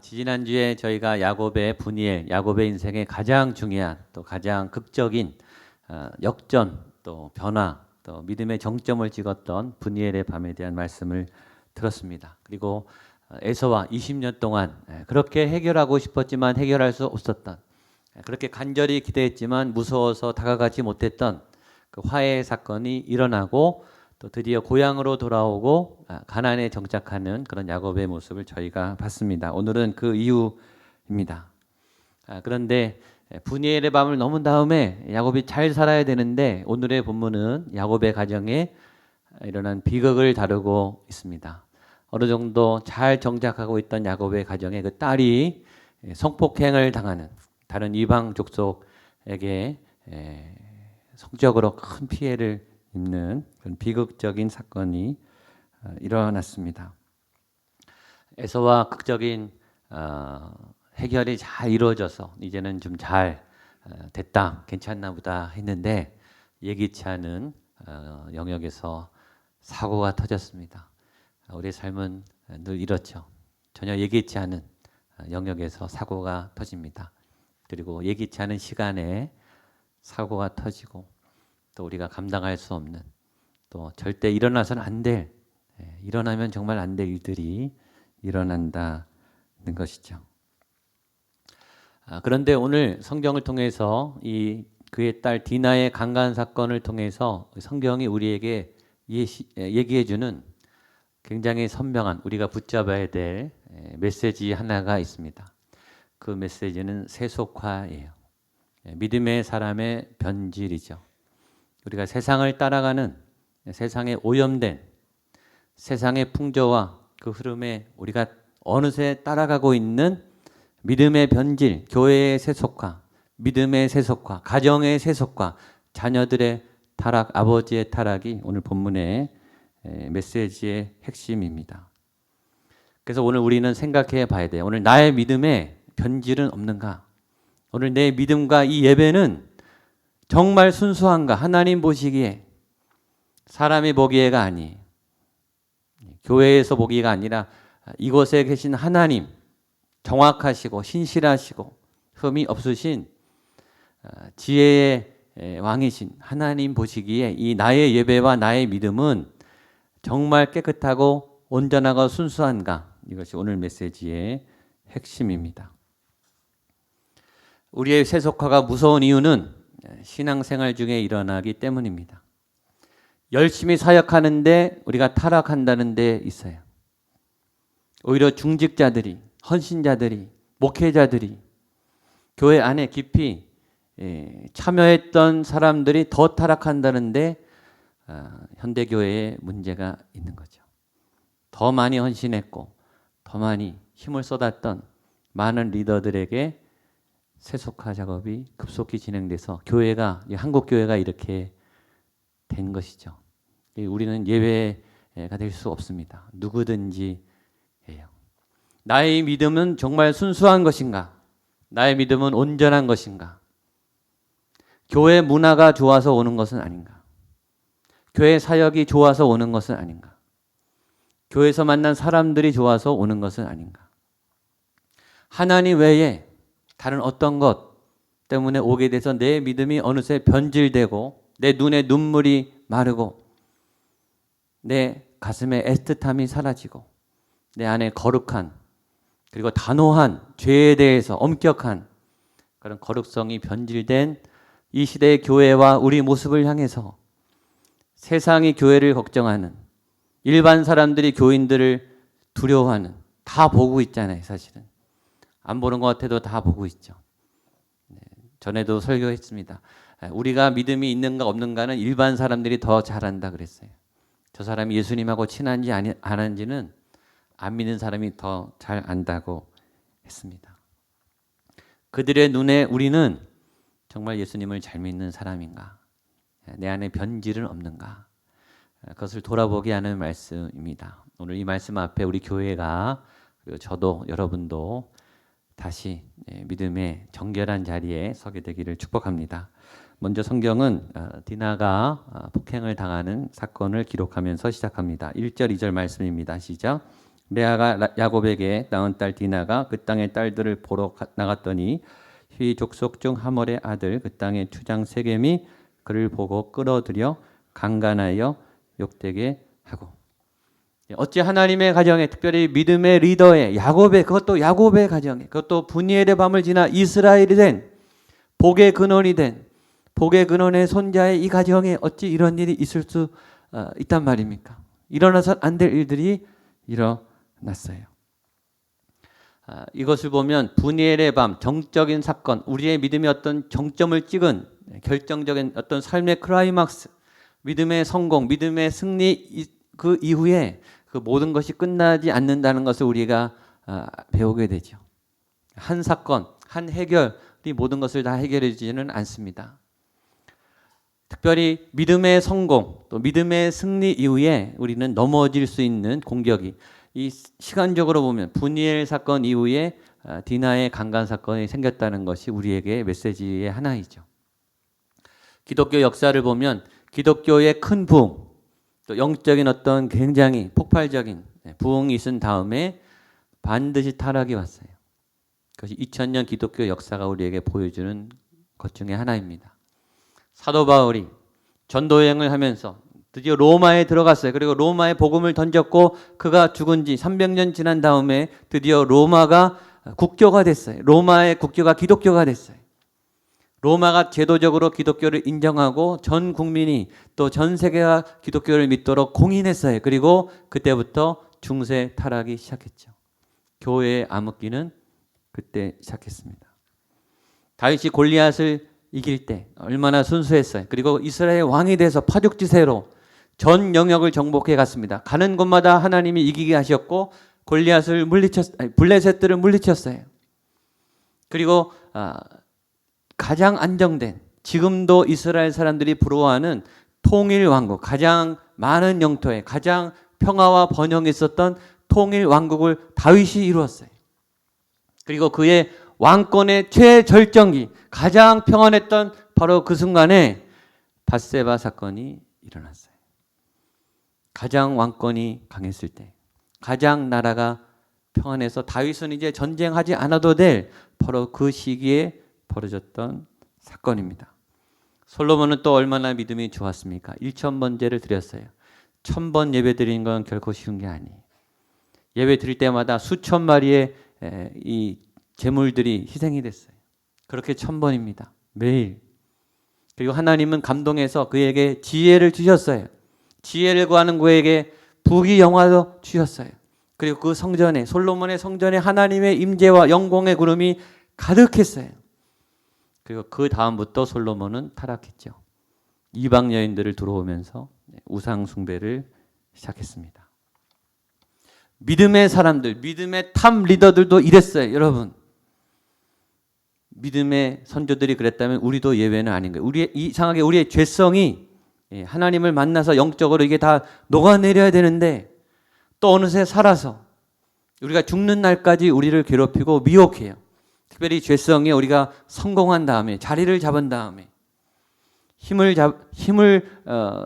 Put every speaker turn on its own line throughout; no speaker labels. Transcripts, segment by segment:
지지난주에 저희가 야곱의 분이엘, 야곱의 인생의 가장 중요한 또 가장 극적인 역전 또 변화 또 믿음의 정점을 찍었던 분이엘의 밤에 대한 말씀을 들었습니다. 그리고 에서와 20년 동안 그렇게 해결하고 싶었지만 해결할 수 없었던, 그렇게 간절히 기대했지만 무서워서 다가가지 못했던 그 화해 사건이 일어나고 또 드디어 고향으로 돌아오고 가나안에 정착하는 그런 야곱의 모습을 저희가 봤습니다. 오늘은 그 이유입니다. 그런데 분이엘의 밤을 넘은 다음에 야곱이 잘 살아야 되는데 오늘의 본문은 야곱의 가정에 일어난 비극을 다루고 있습니다. 어느 정도 잘 정착하고 있던 야곱의 가정에 그 딸이 성폭행을 당하는, 다른 이방 족속에게 성적으로 큰 피해를 입는 그런 비극적인 사건이 일어났습니다. 에서와 극적인 해결이 잘 이루어져서 이제는 좀 잘 됐다, 괜찮나 보다 했는데 예기치 않은 영역에서 사고가 터졌습니다. 우리의 삶은 늘 이렇죠. 전혀 예기치 않은 영역에서 사고가 터집니다. 그리고 예기치 않은 시간에 사고가 터지고 또 우리가 감당할 수 없는, 또 절대 일어나서는 안 될, 일어나면 정말 안 될 일들이 일어난다는 것이죠. 그런데 오늘 성경을 통해서 그의 딸 디나의 강간 사건을 통해서 성경이 우리에게 얘기해주는 굉장히 선명한, 우리가 붙잡아야 될 메시지 하나가 있습니다. 그 메시지는 세속화예요. 믿음의 사람의 변질이죠. 우리가 세상을 따라가는, 세상에 오염된 세상의 풍조와 그 흐름에 우리가 어느새 따라가고 있는 믿음의 변질, 교회의 세속화, 믿음의 세속화, 가정의 세속화, 자녀들의 타락, 아버지의 타락이 오늘 본문의 메시지의 핵심입니다. 그래서 오늘 우리는 생각해 봐야 돼요. 오늘 나의 믿음에 변질은 없는가? 오늘 내 믿음과 이 예배는 정말 순수한가? 하나님 보시기에, 사람이 보기에가 아니에요. 교회에서 보기가 아니라 이곳에 계신 하나님, 정확하시고 신실하시고 흠이 없으신 지혜의 왕이신 하나님 보시기에 이 나의 예배와 나의 믿음은 정말 깨끗하고 온전하고 순수한가? 이것이 오늘 메시지의 핵심입니다. 우리의 세속화가 무서운 이유는 신앙생활 중에 일어나기 때문입니다. 열심히 사역하는데 우리가 타락한다는 데 있어요. 오히려 중직자들이, 헌신자들이, 목회자들이, 교회 안에 깊이 참여했던 사람들이 더 타락한다는데 현대교회에 문제가 있는 거죠. 더 많이 헌신했고 더 많이 힘을 쏟았던 많은 리더들에게 세속화 작업이 급속히 진행돼서 교회가, 한국 교회가 이렇게 된 것이죠. 우리는 예외가 될 수 없습니다. 누구든지 예요. 나의 믿음은 정말 순수한 것인가? 나의 믿음은 온전한 것인가? 교회 문화가 좋아서 오는 것은 아닌가? 교회 사역이 좋아서 오는 것은 아닌가? 교회에서 만난 사람들이 좋아서 오는 것은 아닌가? 하나님 외에 다른 어떤 것 때문에 오게 돼서 내 믿음이 어느새 변질되고 내 눈에 눈물이 마르고 내 가슴에 애틋함이 사라지고 내 안에 거룩한, 그리고 단호한 죄에 대해서 엄격한 그런 거룩성이 변질된 이 시대의 교회와 우리 모습을 향해서 세상이 교회를 걱정하는, 일반 사람들이 교인들을 두려워하는, 다 보고 있잖아요. 사실은 안 보는 것 같아도 다 보고 있죠. 전에도 설교했습니다. 우리가 믿음이 있는가 없는가는 일반 사람들이 더 잘한다 그랬어요. 저 사람이 예수님하고 친한지 아닌지는 안 믿는 사람이 더 잘 안다고 했습니다. 그들의 눈에 우리는 정말 예수님을 잘 믿는 사람인가? 내 안에 변질은 없는가? 그것을 돌아보게 하는 말씀입니다. 오늘 이 말씀 앞에 우리 교회가, 그리고 저도 여러분도 다시 믿음의 정결한 자리에 서게 되기를 축복합니다. 먼저 성경은 디나가 폭행을 당하는 사건을 기록하면서 시작합니다. 1절, 2절 말씀입니다. 시작. 레아가 야곱에게 낳은 딸 디나가 그 땅의 딸들을 보러 나갔더니 휘 족속 중 하몰의 아들 그 땅의 추장 세겜이 그를 보고 끌어들여 강간하여 욕되게 하고. 어찌 하나님의 가정에, 특별히 믿음의 리더의 야곱의, 그것도 야곱의 가정에, 그것도 분이엘의 밤을 지나 이스라엘이 된 복의 근원이 된 복의 근원의 손자의 이 가정에 어찌 이런 일이 있을 수 있단 말입니까? 일어나선 안 될 일들이 일어났어요. 이것을 보면 분이엘의 밤, 정적인 사건, 우리의 믿음의 어떤 정점을 찍은 결정적인 어떤 삶의 클라이막스, 믿음의 성공, 믿음의 승리, 그 이후에 그 모든 것이 끝나지 않는다는 것을 우리가 배우게 되죠. 한 사건, 한 해결이 모든 것을 다 해결해 주지는 않습니다. 특별히 믿음의 성공, 또 믿음의 승리 이후에 우리는 넘어질 수 있는 공격이, 이 시간적으로 보면 분이엘 사건 이후에 디나의 강간 사건이 생겼다는 것이 우리에게 메시지의 하나이죠. 기독교 역사를 보면 기독교의 큰 부흥, 또 영적인 어떤 굉장히 폭발적인 부흥이 있은 다음에 반드시 타락이 왔어요. 그것이 2000년 기독교 역사가 우리에게 보여주는 것 중에 하나입니다. 사도 바울이 전도여행을 하면서 드디어 로마에 들어갔어요. 그리고 로마에 복음을 던졌고 그가 죽은 지 300년 지난 다음에 드디어 로마가 국교가 됐어요. 로마의 국교가 기독교가 됐어요. 로마가 제도적으로 기독교를 인정하고 전 국민이 또 전 세계가 기독교를 믿도록 공인했어요. 그리고 그때부터 중세 타락이 시작했죠. 교회의 암흑기는 그때 시작했습니다. 다윗이 골리앗을 이길 때 얼마나 순수했어요. 그리고 이스라엘 왕이 돼서 파죽지세로 전 영역을 정복해 갔습니다. 가는 곳마다 하나님이 이기게 하셨고 골리앗을 블레셋들을 물리쳤어요. 그리고 가장 안정된, 지금도 이스라엘 사람들이 부러워하는 통일 왕국, 가장 많은 영토에 가장 평화와 번영이 있었던 통일 왕국을 다윗이 이루었어요. 그리고 그의 왕권의 최절정기, 가장 평안했던 바로 그 순간에 밧세바 사건이 일어났어요. 가장 왕권이 강했을 때, 가장 나라가 평안해서 다윗은 이제 전쟁하지 않아도 될 바로 그 시기에 벌어졌던 사건입니다. 솔로몬은 또 얼마나 믿음이 좋았습니까? 1000번제를 드렸어요. 1000번 예배 드리는 건 결코 쉬운 게 아니에요. 예배 드릴 때마다 수천 마리의 이 제물들이 희생이 됐어요. 그렇게 1000번입니다. 매일. 그리고 하나님은 감동해서 그에게 지혜를 주셨어요. 지혜를 구하는 그에게 부귀영화도 주셨어요. 그리고 그 성전에, 솔로몬의 성전에 하나님의 임재와 영광의 구름이 가득했어요. 그리고 그 다음부터 솔로몬은 타락했죠. 이방 여인들을 들어오면서 우상 숭배를 시작했습니다. 믿음의 사람들, 믿음의 탑 리더들도 이랬어요. 여러분, 믿음의 선조들이 그랬다면 우리도 예외는 아닌 거예요. 이상하게 우리의 죄성이 하나님을 만나서 영적으로 이게 다 녹아내려야 되는데 또 어느새 살아서 우리가 죽는 날까지 우리를 괴롭히고 미혹해요. 특별히 죄성이 우리가 성공한 다음에, 자리를 잡은 다음에 힘을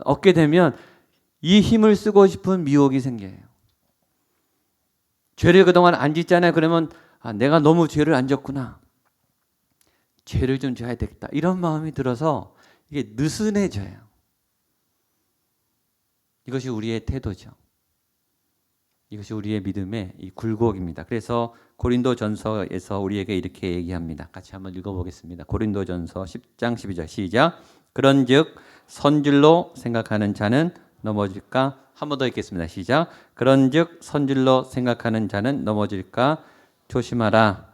얻게 되면 이 힘을 쓰고 싶은 미혹이 생겨요. 죄를 그동안 안 짓잖아요. 그러면 내가 너무 죄를 안 졌구나. 죄를 좀 져야 되겠다. 이런 마음이 들어서 이게 느슨해져요. 이것이 우리의 태도죠. 이것이 우리의 믿음의 이 굴곡입니다. 그래서 고린도전서에서 우리에게 이렇게 얘기합니다. 같이 한번 읽어보겠습니다. 고린도전서 10장 12절 시작. 그런즉 선줄로 생각하는 자는 넘어질까? 한 번 더 읽겠습니다. 시작. 그런즉 선줄로 생각하는 자는 넘어질까 조심하라.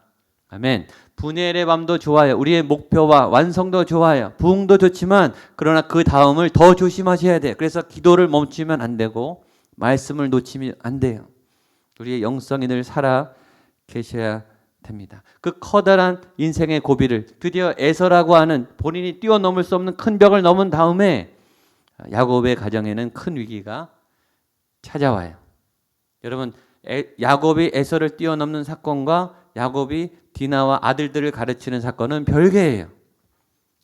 아멘. 분이엘의 밤도 좋아요. 우리의 목표와 완성도 좋아요. 부흥도 좋지만 그러나 그 다음을 더 조심하셔야 돼요. 그래서 기도를 멈추면 안 되고 말씀을 놓치면 안 돼요. 우리의 영성이 늘 살아 계셔야 됩니다. 그 커다란 인생의 고비를 드디어 에서라고 하는 본인이 뛰어넘을 수 없는 큰 벽을 넘은 다음에 야곱의 가정에는 큰 위기가 찾아와요. 여러분, 야곱이 에서를 뛰어넘는 사건과 야곱이 디나와 아들들을 가르치는 사건은 별개예요.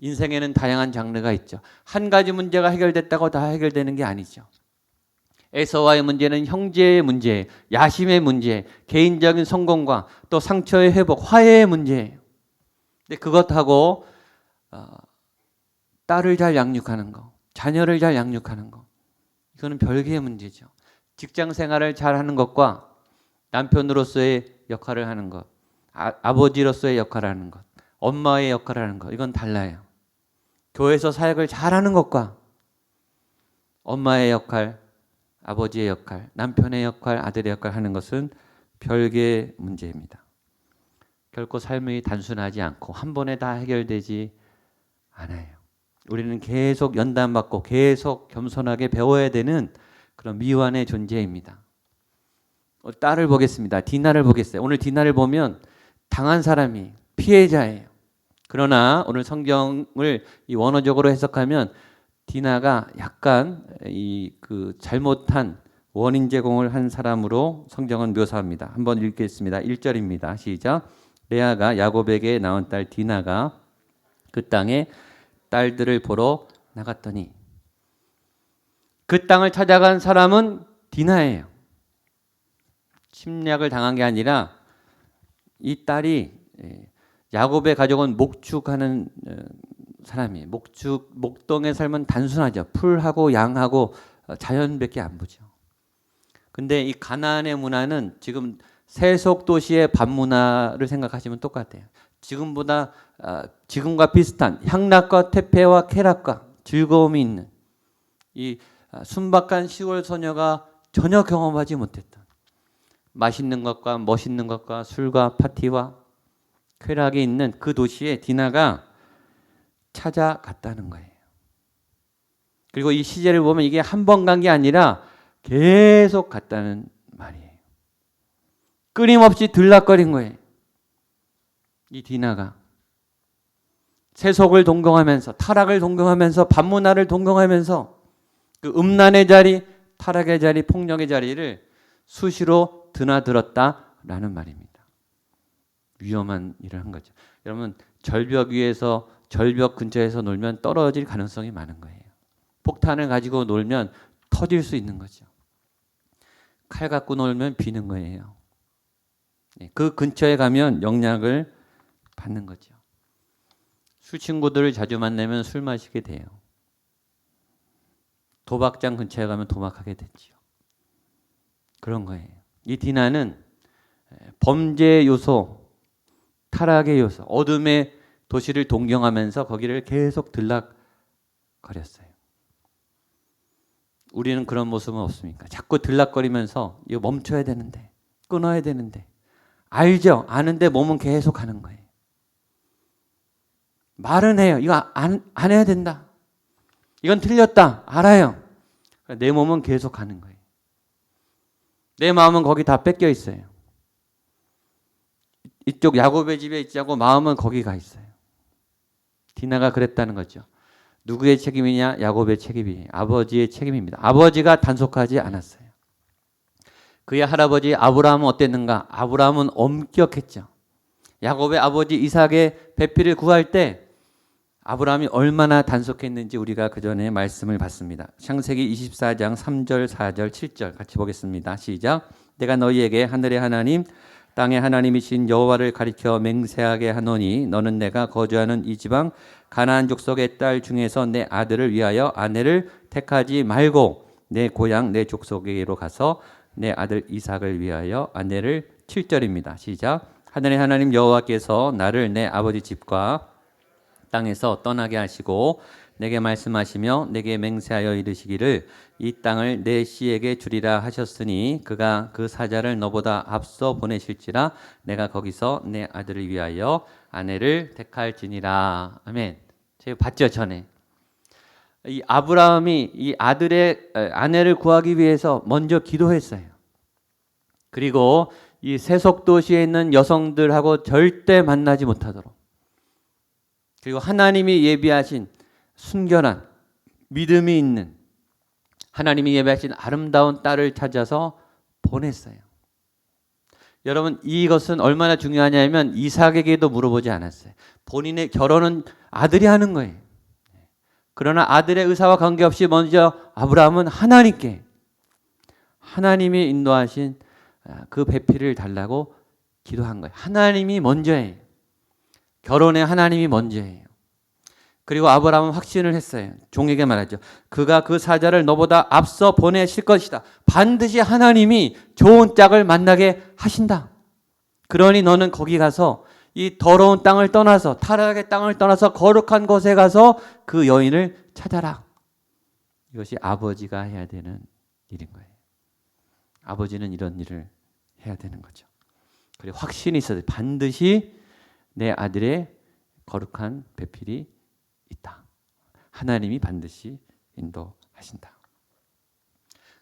인생에는 다양한 장르가 있죠. 한 가지 문제가 해결됐다고 다 해결되는 게 아니죠. 에서와의 문제는 형제의 문제, 야심의 문제, 개인적인 성공과 또 상처의 회복, 화해의 문제예요. 근데 그것하고 딸을 잘 양육하는 거, 자녀를 잘 양육하는 거, 이거는 별개의 문제죠. 직장 생활을 잘 하는 것과 남편으로서의 역할을 하는 것, 아버지로서의 역할을 하는 것, 엄마의 역할을 하는 것, 이건 달라요. 교회에서 사역을 잘하는 것과 엄마의 역할, 아버지의 역할, 남편의 역할, 아들의 역할 하는 것은 별개의 문제입니다. 결코 삶이 단순하지 않고 한 번에 다 해결되지 않아요. 우리는 계속 연단받고 계속 겸손하게 배워야 되는 그런 미완의 존재입니다. 딸을 보겠습니다. 디나를 보겠어요. 오늘 디나를 보면 당한 사람이 피해자예요. 그러나 오늘 성경을 이 원어적으로 해석하면 디나가 약간 그 잘못한 원인 제공을 한 사람으로 성경은 묘사합니다. 한번 읽겠습니다. 1절입니다. 시작. 레아가 야곱에게 낳은 딸 디나가 그 땅에 딸들을 보러 나갔더니, 그 땅을 찾아간 사람은 디나예요. 침략을 당한 게 아니라 이 딸이 야곱의 가족은 목축하는 사람이에요. 목동의 삶은 단순하죠. 풀하고 양하고 자연밖에 안 보죠. 근데 이 가나안의 문화는 지금 세속 도시의 밥 문화를 생각하시면 똑같아요. 지금과 비슷한 향락과 태폐와 쾌락과 즐거움이 있는 이 순박한 시골 소녀가 전혀 경험하지 못했던 맛있는 것과 멋있는 것과 술과 파티와 쾌락이 있는 그 도시에 디나가 찾아갔다는 거예요. 그리고 이 시제를 보면 이게 한 번 간 게 아니라 계속 갔다는 말이에요. 끊임없이 들락거린 거예요. 이 디나가 세속을 동경하면서, 타락을 동경하면서, 반문화를 동경하면서 그 음란의 자리, 타락의 자리, 폭력의 자리를 수시로 드나들었다라는 말입니다. 위험한 일을 한 거죠. 여러분, 절벽 위에서, 절벽 근처에서 놀면 떨어질 가능성이 많은 거예요. 폭탄을 가지고 놀면 터질 수 있는 거죠. 칼 갖고 놀면 비는 거예요. 그 근처에 가면 영향을 받는 거죠. 술 친구들을 자주 만나면 술 마시게 돼요. 도박장 근처에 가면 도박하게 되죠. 그런 거예요. 이 디나는 범죄 요소, 타락의 요소, 어둠의 도시를 동경하면서 거기를 계속 들락거렸어요. 우리는 그런 모습은 없습니까? 자꾸 들락거리면서 이거 멈춰야 되는데, 끊어야 되는데, 알죠? 아는데 몸은 계속 하는 거예요. 말은 해요. 이거 안 해야 된다. 이건 틀렸다. 알아요. 내 몸은 계속 하는 거예요. 내 마음은 거기 다 뺏겨 있어요. 이쪽 야곱의 집에 있지 않고 마음은 거기 가 있어요. 디나가 그랬다는 거죠. 누구의 책임이냐? 야곱의 책임이에요. 아버지의 책임입니다. 아버지가 단속하지 않았어요. 그의 할아버지 아브라함은 어땠는가? 아브라함은 엄격했죠. 야곱의 아버지 이삭의 배필을 구할 때 아브라함이 얼마나 단속했는지 우리가 그 전에 말씀을 봤습니다. 창세기 24장 3절, 4절, 7절 같이 보겠습니다. 시작. 내가 너희에게 하늘의 하나님, 땅의 하나님이신 여호와를 가리켜 맹세하게 하노니 너는 내가 거주하는 이 지방 가나안 족속의 딸 중에서 내 아들을 위하여 아내를 택하지 말고 내 고향 내 족속에게로 가서 내 아들 이삭을 위하여 아내를 7절입니다. 시작. 하늘의 하나님 여호와께서 나를 내 아버지 집과 땅에서 떠나게 하시고 내게 말씀하시며 내게 맹세하여 이르시기를 이 땅을 내 씨에게 주리라 하셨으니 그가 그 사자를 너보다 앞서 보내실지라 내가 거기서 내 아들을 위하여 아내를 택할지니라. 아멘. 제가 봤죠 전에. 이 아브라함이 이 아들의 아내를 구하기 위해서 먼저 기도했어요. 그리고 이 세속 도시에 있는 여성들하고 절대 만나지 못하도록, 그리고 하나님이 예비하신 순결한 믿음이 있는, 하나님이 예비하신 아름다운 딸을 찾아서 보냈어요. 여러분, 이것은 얼마나 중요하냐면 이삭에게도 물어보지 않았어요. 본인의 결혼은 아들이 하는 거예요. 그러나 아들의 의사와 관계없이 먼저 아브라함은 하나님께 하나님이 인도하신 그 배필을 달라고 기도한 거예요. 하나님이 먼저예요. 결혼에 하나님이 먼저예요. 그리고 아브라함은 확신을 했어요. 종에게 말하죠. 그가 그 사자를 너보다 앞서 보내실 것이다. 반드시 하나님이 좋은 짝을 만나게 하신다. 그러니 너는 거기 가서 이 더러운 땅을 떠나서 타락의 땅을 떠나서 거룩한 곳에 가서 그 여인을 찾아라. 이것이 아버지가 해야 되는 일인 거예요. 아버지는 이런 일을 해야 되는 거죠. 그리고 확신이 있어야 돼. 반드시 내 아들의 거룩한 배필이 있다. 하나님이 반드시 인도하신다.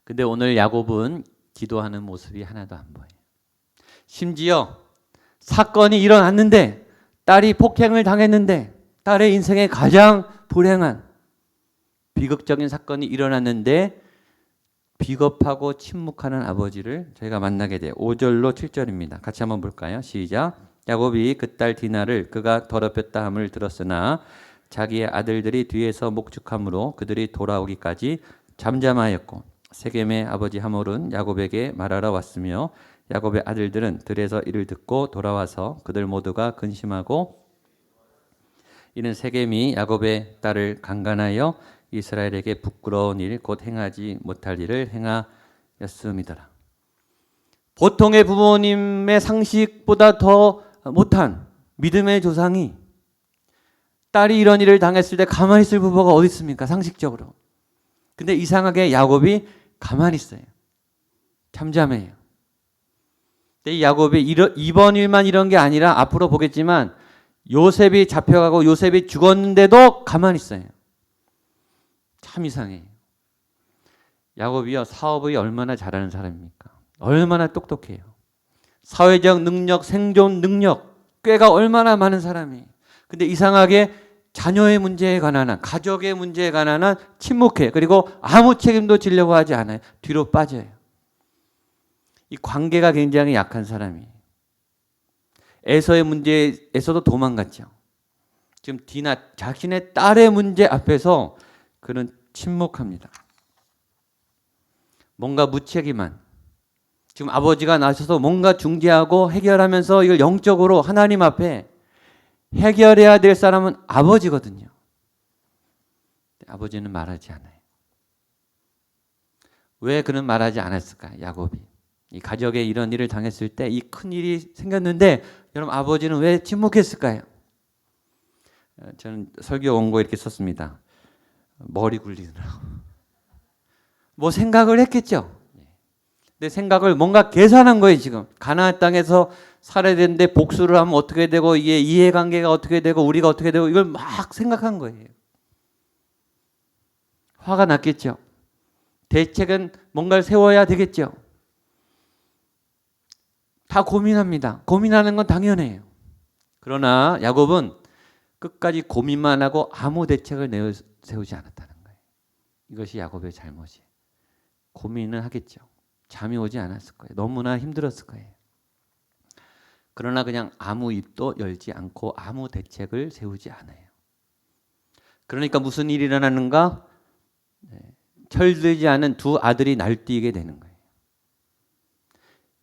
근데 오늘 야곱은 기도하는 모습이 하나도 안 보여요. 심지어 사건이 일어났는데 딸이 폭행을 당했는데 딸의 인생에 가장 불행한 비극적인 사건이 일어났는데 비겁하고 침묵하는 아버지를 저희가 만나게 돼요. 5절로 7절입니다. 같이 한번 볼까요? 시작. 야곱이 그 딸 디나를 그가 더럽혔다 함을 들었으나 자기의 아들들이 뒤에서 목축함으로 그들이 돌아오기까지 잠잠하였고 세겜의 아버지 하몰은 야곱에게 말하러 왔으며 야곱의 아들들은 들에서 이를 듣고 돌아와서 그들 모두가 근심하고 이는 세겜이 야곱의 딸을 강간하여 이스라엘에게 부끄러운 일 곧 행하지 못할 일을 행하였음이더라. 보통의 부모님의 상식보다 더 못한 믿음의 조상이 딸이 이런 일을 당했을 때 가만히 있을 부모가 어디 있습니까? 상식적으로. 근데 이상하게 야곱이 가만히 있어요. 잠잠해요. 근데 야곱이 이번 일만 이런 게 아니라 앞으로 보겠지만 요셉이 잡혀가고 요셉이 죽었는데도 가만히 있어요. 참 이상해요. 야곱이요, 사업이 얼마나 잘하는 사람입니까? 얼마나 똑똑해요. 사회적 능력, 생존 능력, 꾀가 얼마나 많은 사람이에요. 근데 이상하게 자녀의 문제에 관한 한, 가족의 문제에 관한 한 침묵해. 그리고 아무 책임도 지려고 하지 않아요. 뒤로 빠져요. 이 관계가 굉장히 약한 사람이에요. 에서의 문제에서도 도망갔죠. 지금 디나 자신의 딸의 문제 앞에서 그는 침묵합니다. 뭔가 무책임한, 지금 아버지가 나셔서 뭔가 중재하고 해결하면서 이걸 영적으로 하나님 앞에 해결해야 될 사람은 아버지거든요. 아버지는 말하지 않아요. 왜 그는 말하지 않았을까? 야곱이 이 가족에 이런 일을 당했을 때 이 큰 일이 생겼는데 여러분 아버지는 왜 침묵했을까요? 저는 설교 원고에 이렇게 썼습니다. 머리 굴리느라고. 뭐 생각을 했겠죠. 근데 생각을 뭔가 계산한 거예요. 지금 가나안 땅에서 살아야 되는데 복수를 하면 어떻게 되고 이게 이해관계가 어떻게 되고 우리가 어떻게 되고 이걸 막 생각한 거예요. 화가 났겠죠. 대책은 뭔가를 세워야 되겠죠. 다 고민합니다. 고민하는 건 당연해요. 그러나 야곱은 끝까지 고민만 하고 아무 대책을 세우지 않았다는 거예요. 이것이 야곱의 잘못이에요. 고민은 하겠죠. 잠이 오지 않았을 거예요. 너무나 힘들었을 거예요. 그러나 그냥 아무 입도 열지 않고 아무 대책을 세우지 않아요. 그러니까 무슨 일이 일어나는가? 철들지 않은 두 아들이 날뛰게 되는 거예요.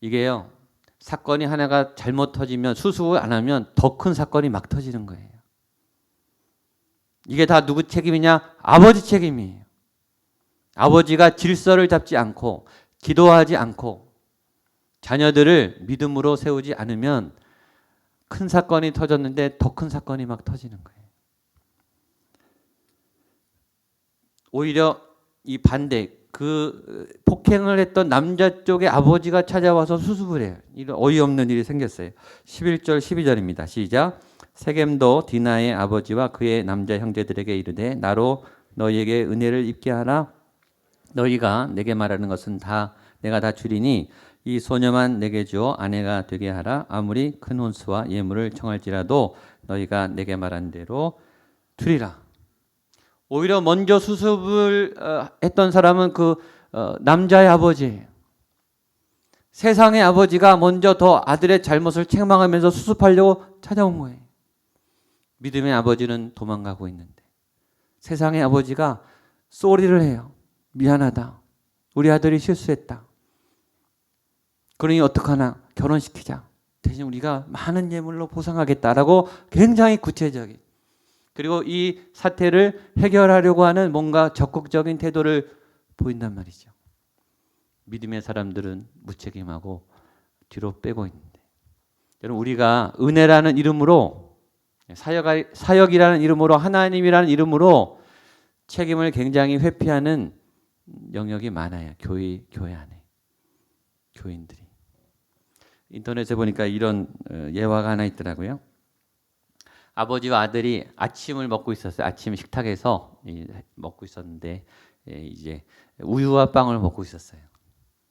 이게요, 사건이 하나가 잘못 터지면 수습을 안 하면 더 큰 사건이 막 터지는 거예요. 이게 다 누구 책임이냐? 아버지 책임이에요. 아버지가 질서를 잡지 않고 기도하지 않고 자녀들을 믿음으로 세우지 않으면 큰 사건이 터졌는데 더 큰 사건이 막 터지는 거예요. 오히려 이 반대, 그 폭행을 했던 남자 쪽의 아버지가 찾아와서 수습을 해요. 이런 어이없는 일이 생겼어요. 11절 12절입니다. 시작. 세겜도 디나의 아버지와 그의 남자 형제들에게 이르되 나로 너희에게 은혜를 입게 하라. 너희가 내게 말하는 것은 다 내가 다 주리니 이 소녀만 내게 주어 아내가 되게 하라. 아무리 큰 혼수와 예물을 청할지라도 너희가 내게 말한 대로 주리라. 오히려 먼저 수습을 했던 사람은 그 남자의 아버지예요. 세상의 아버지가 먼저 더 아들의 잘못을 책망하면서 수습하려고 찾아온 거예요. 믿음의 아버지는 도망가고 있는데 세상의 아버지가 쏘리를 해요. 미안하다. 우리 아들이 실수했다. 그러니 어떡하나? 결혼시키자. 대신 우리가 많은 예물로 보상하겠다라고 굉장히 구체적인, 그리고 이 사태를 해결하려고 하는 뭔가 적극적인 태도를 보인단 말이죠. 믿음의 사람들은 무책임하고 뒤로 빼고 있는데, 여러분, 우리가 은혜라는 이름으로, 사역이라는 이름으로, 하나님이라는 이름으로 책임을 굉장히 회피하는 영역이 많아요. 교회 안에 교인들이. 인터넷에 보니까 이런 예화가 하나 있더라고요. 아버지와 아들이 아침을 먹고 있었어요. 아침 식탁에서 먹고 있었는데 이제 우유와 빵을 먹고 있었어요.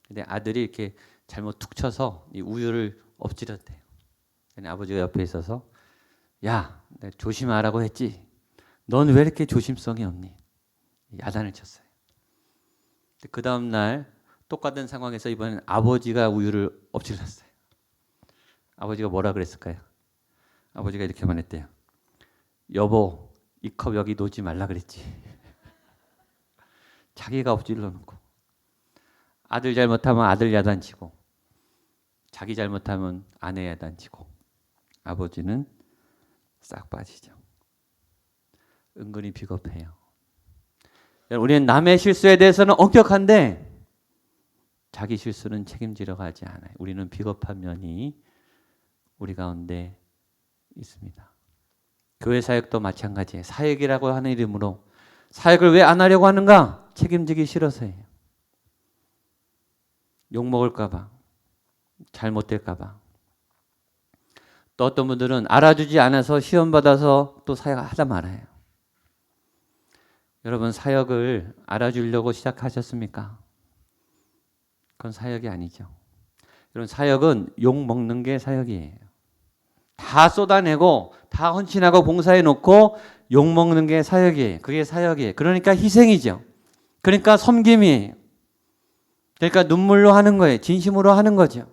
근데 아들이 이렇게 잘못 툭 쳐서 이 우유를 엎질렀대요. 근데 아버지가 옆에 있어서, 야, 내가 조심하라고 했지. 넌 왜 이렇게 조심성이 없니? 야단을 쳤어요. 그 다음 날 똑같은 상황에서 이번엔 아버지가 우유를 엎질렀어요. 아버지가 뭐라 그랬을까요? 아버지가 이렇게 말했대요. 여보, 이 컵 여기 놓지 말라 그랬지. 자기가 엎질러 놓고, 아들 잘못하면 아들 야단치고, 자기 잘못하면 아내 야단치고, 아버지는 싹 빠지죠. 은근히 비겁해요. 우리는 남의 실수에 대해서는 엄격한데 자기 실수는 책임지려고 하지 않아요. 우리는 비겁한 면이 우리 가운데 있습니다. 교회 사역도 마찬가지예요. 사역이라고 하는 이름으로 사역을 왜 안 하려고 하는가? 책임지기 싫어서예요. 욕먹을까 봐, 잘못될까 봐. 또 어떤 분들은 알아주지 않아서 시험 받아서 또 사역하다 말아요. 여러분, 사역을 알아주려고 시작하셨습니까? 그건 사역이 아니죠. 여러분, 사역은 욕 먹는 게 사역이에요. 다 쏟아내고 다 헌신하고 봉사해 놓고 욕 먹는 게 사역이에요. 그게 사역이에요. 그러니까 희생이죠. 그러니까 섬김이에요. 그러니까 눈물로 하는 거예요. 진심으로 하는 거죠.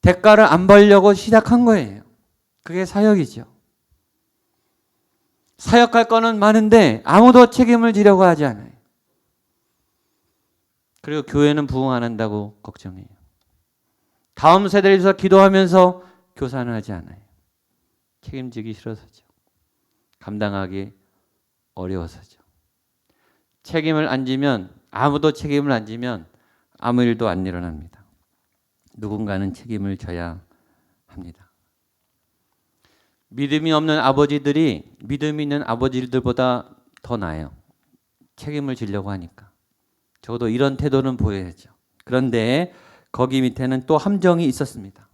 대가를 안 벌려고 시작한 거예요. 그게 사역이죠. 사역할 거는 많은데 아무도 책임을 지려고 하지 않아요. 그리고 교회는 부흥 안 한다고 걱정해요. 다음 세대를 위해서 기도하면서 교사는 하지 않아요. 책임지기 싫어서죠. 감당하기 어려워서죠. 책임을 안 지면, 아무도 책임을 안 지면 아무 일도 안 일어납니다. 누군가는 책임을 져야 합니다. 믿음이 없는 아버지들이 믿음이 있는 아버지들보다 더 나아요. 책임을 지려고 하니까. 적어도 이런 태도는 보여야죠. 그런데 거기 밑에는 또 함정이 있었습니다.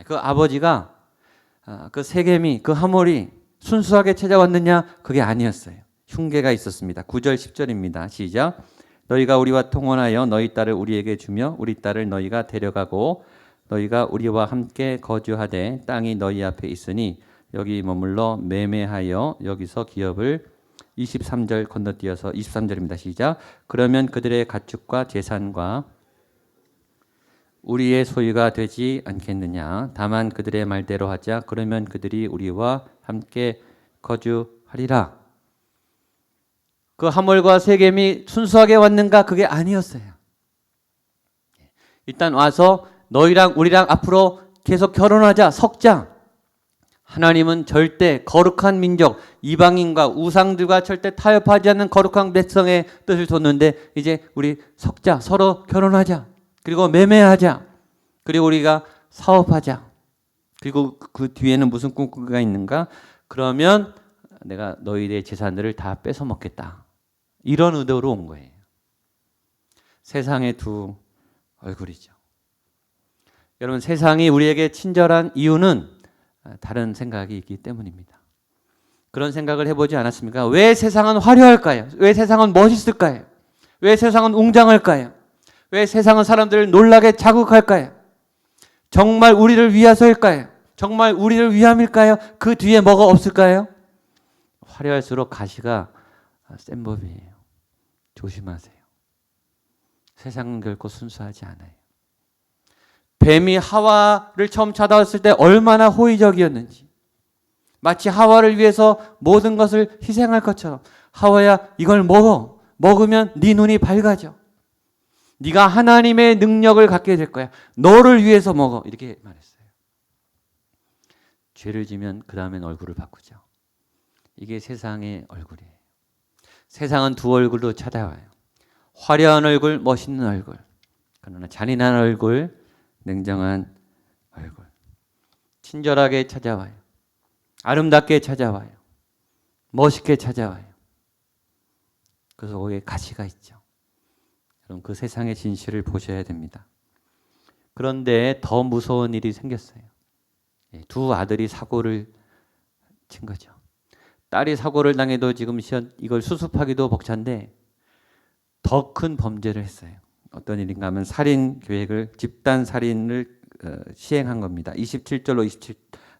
그 아버지가 그 세겜이, 그 하몰이 순수하게 찾아왔느냐? 그게 아니었어요. 흉계가 있었습니다. 9절 10절입니다. 시작. 너희가 우리와 통혼하여 너희 딸을 우리에게 주며 우리 딸을 너희가 데려가고 너희가 우리와 함께 거주하되 땅이 너희 앞에 있으니 여기 머물러 매매하여 여기서 기업을 23절 건너뛰어서 23절입니다. 시작. 그러면 그들의 가축과 재산과 우리의 소유가 되지 않겠느냐. 다만 그들의 말대로 하자. 그러면 그들이 우리와 함께 거주하리라. 그 하몰과 세겜이 순수하게 왔는가? 그게 아니었어요. 일단 와서 너희랑 우리랑 앞으로 계속 결혼하자, 섞자. 하나님은 절대 거룩한 민족, 이방인과 우상들과 절대 타협하지 않는 거룩한 백성의 뜻을 뒀는데 이제 우리 섞자, 서로 결혼하자, 그리고 매매하자, 그리고 우리가 사업하자. 그리고 그 뒤에는 무슨 꿈꾸가 있는가? 그러면 내가 너희의 재산들을 다 뺏어 먹겠다. 이런 의도로 온 거예요. 세상의 두 얼굴이죠. 여러분, 세상이 우리에게 친절한 이유는 다른 생각이 있기 때문입니다. 그런 생각을 해보지 않았습니까? 왜 세상은 화려할까요? 왜 세상은 멋있을까요? 왜 세상은 웅장할까요? 왜 세상은 사람들을 놀라게 자극할까요? 정말 우리를 위해서일까요? 정말 우리를 위함일까요? 그 뒤에 뭐가 없을까요? 화려할수록 가시가 센 법이에요. 조심하세요. 세상은 결코 순수하지 않아요. 뱀이 하와를 처음 찾아왔을 때 얼마나 호의적이었는지, 마치 하와를 위해서 모든 것을 희생할 것처럼, 하와야 이걸 먹어. 먹으면 네 눈이 밝아져. 네가 하나님의 능력을 갖게 될 거야. 너를 위해서 먹어. 이렇게 말했어요. 죄를 지면 그 다음엔 얼굴을 바꾸죠. 이게 세상의 얼굴이에요. 세상은 두 얼굴로 찾아와요. 화려한 얼굴, 멋있는 얼굴. 그러나 잔인한 얼굴, 냉정한 얼굴. 친절하게 찾아와요. 아름답게 찾아와요. 멋있게 찾아와요. 그래서 거기에 가시가 있죠. 여러분 그 세상의 진실을 보셔야 됩니다. 그런데 더 무서운 일이 생겼어요. 두 아들이 사고를 친 거죠. 딸이 사고를 당해도 지금 이걸 수습하기도 벅찬데 더 큰 범죄를 했어요. 어떤 일인가 하면 살인 계획을, 집단 살인을 시행한 겁니다. 25절로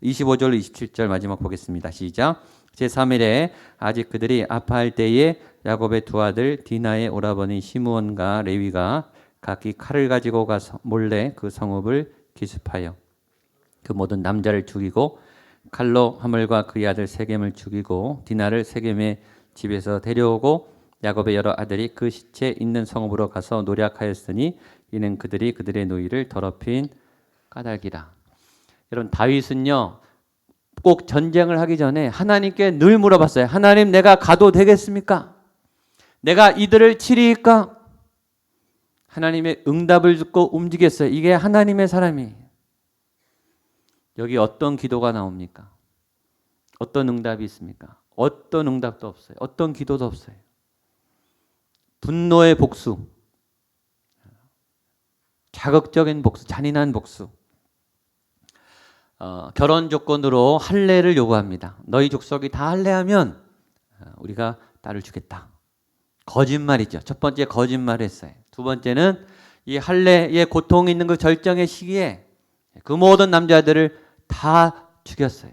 27절 마지막 보겠습니다. 시작. 제3일에 아직 그들이 아파할 때에 야곱의 두 아들 디나의 오라버니 시므온과 레위가 각기 칼을 가지고 가서 몰래 그 성읍을 기습하여 그 모든 남자를 죽이고 칼로 하물과 그의 아들 세겜을 죽이고 디나를 세겜의 집에서 데려오고 야곱의 여러 아들이 그 시체 있는 성읍으로 가서 노략하였으니 이는 그들이 그들의 노이를 더럽힌 까닭이라. 여러분 다윗은요 꼭 전쟁을 하기 전에 하나님께 늘 물어봤어요. 하나님 내가 가도 되겠습니까? 내가 이들을 치리일까? 하나님의 응답을 듣고 움직였어요. 이게 하나님의 사람이에요. 여기 어떤 기도가 나옵니까? 어떤 응답이 있습니까? 어떤 응답도 없어요. 어떤 기도도 없어요. 분노의 복수, 자극적인 복수, 잔인한 복수. 결혼 조건으로 할례를 요구합니다. 너희 족속이 다 할례하면 우리가 딸을 주겠다. 거짓말이죠. 첫 번째 거짓말을 했어요. 두 번째는 이 할례의 고통이 있는 그 절정의 시기에 그 모든 남자들을 다 죽였어요.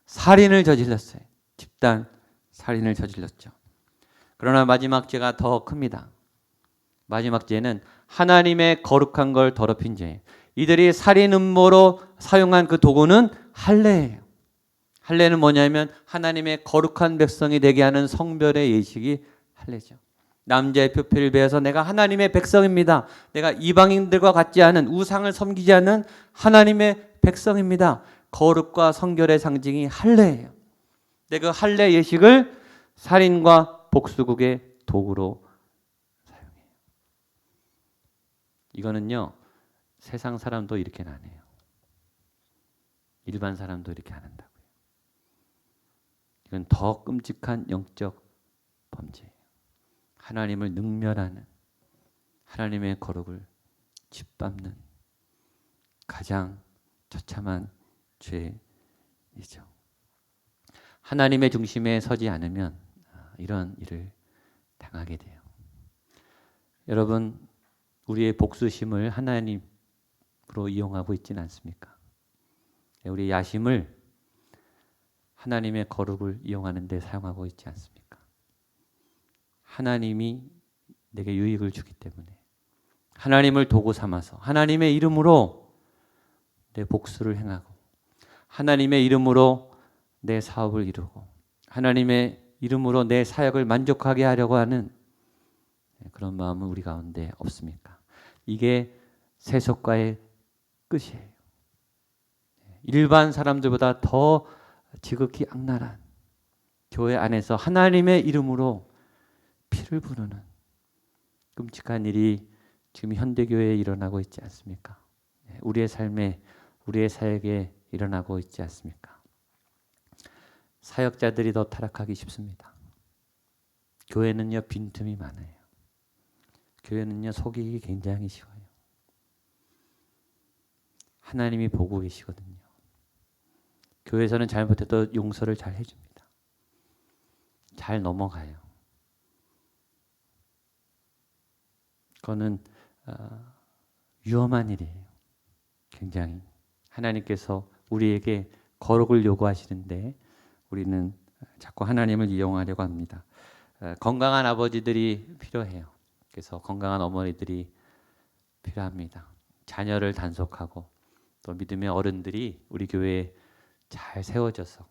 살인을 저질렀어요. 집단 살인을 저질렀죠. 그러나 마지막 죄가 더 큽니다. 마지막 죄는 하나님의 거룩한 걸 더럽힌 죄예요. 이들이 살인 음모로 사용한 그 도구는 할례예요. 할례는 뭐냐면 하나님의 거룩한 백성이 되게 하는 성별의 예식이 할례죠. 남자의 표피를 베어서 내가 하나님의 백성입니다. 내가 이방인들과 같지 않은 우상을 섬기지 않는 하나님의 백성입니다. 거룩과 성결의 상징이 할례예요. 근데 그 할례 예식을 살인과 복수국의 도구로 사용해요. 이거는요. 세상 사람도 이렇게는 안 해요. 일반 사람도 이렇게 안 한다고요. 이건 더 끔찍한 영적 범죄예요. 하나님을 능멸하는, 하나님의 거룩을 짓밟는 가장 처참한 죄이죠. 하나님의 중심에 서지 않으면 이런 일을 당하게 돼요. 여러분, 우리의 복수심을 하나님으로 이용하고 있지는 않습니까? 우리 야심을 하나님의 거룩을 이용하는 데 사용하고 있지 않습니까? 하나님이 내게 유익을 주기 때문에 하나님을 도구 삼아서 하나님의 이름으로 내 복수를 행하고 하나님의 이름으로 내 사업을 이루고 하나님의 이름으로 내 사역을 만족하게 하려고 하는 그런 마음은 우리 가운데 없습니까? 이게 세속과의 끝이에요. 일반 사람들보다 더 지극히 악랄한 교회 안에서 하나님의 이름으로 피를 부르는 끔찍한 일이 지금 현대교회에 일어나고 있지 않습니까? 우리의 삶에, 우리의 사역에 일어나고 있지 않습니까? 사역자들이 더 타락하기 쉽습니다. 교회는요, 빈틈이 많아요. 교회는요, 속이기 굉장히 쉬워요. 하나님이 보고 계시거든요. 교회에서는 잘못해도 용서를 잘 해줍니다. 잘 넘어가요. 그거는 위험한 일이에요. 굉장히. 하나님께서 우리에게 거룩을 요구하시는데 우리는 자꾸 하나님을 이용하려고 합니다. 건강한 아버지들이 필요해요. 그래서 건강한 어머니들이 필요합니다. 자녀를 단속하고 또 믿음의 어른들이 우리 교회에 잘 세워져서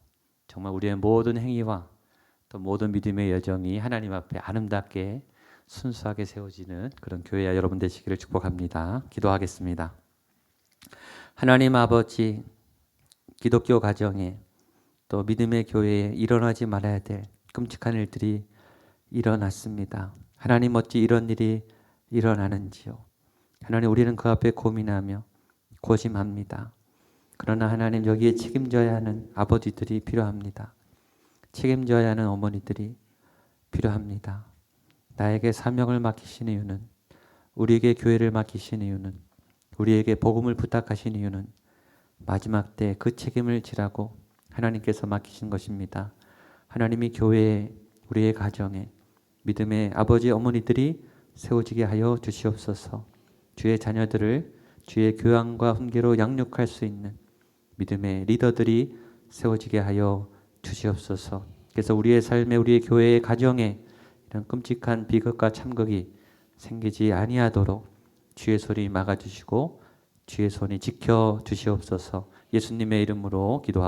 정말 우리의 모든 행위와 또 모든 믿음의 여정이 하나님 앞에 아름답게 순수하게 세워지는 그런 교회야 여러분 되시기를 축복합니다. 기도하겠습니다. 하나님 아버지, 기독교 가정에 또 믿음의 교회에 일어나지 말아야 될 끔찍한 일들이 일어났습니다. 하나님 어찌 이런 일이 일어나는지요. 하나님 우리는 그 앞에 고민하며 고심합니다. 그러나 하나님 여기에 책임져야 하는 아버지들이 필요합니다. 책임져야 하는 어머니들이 필요합니다. 나에게 사명을 맡기신 이유는, 우리에게 교회를 맡기신 이유는, 우리에게 복음을 부탁하신 이유는 마지막 때 그 책임을 지라고 하나님께서 맡기신 것입니다. 하나님이 교회에, 우리의 가정에 믿음의 아버지 어머니들이 세워지게 하여 주시옵소서. 주의 자녀들을 주의 교양과 훈계로 양육할 수 있는 믿음의 리더들이 세워지게 하여 주시옵소서. 그래서 우리의 삶에, 우리의 교회의 가정에 이런 끔찍한 비극과 참극이 생기지 아니하도록 주의 손이 막아주시고 주의 손이 지켜주시옵소서. 예수님의 이름으로 기도합니다.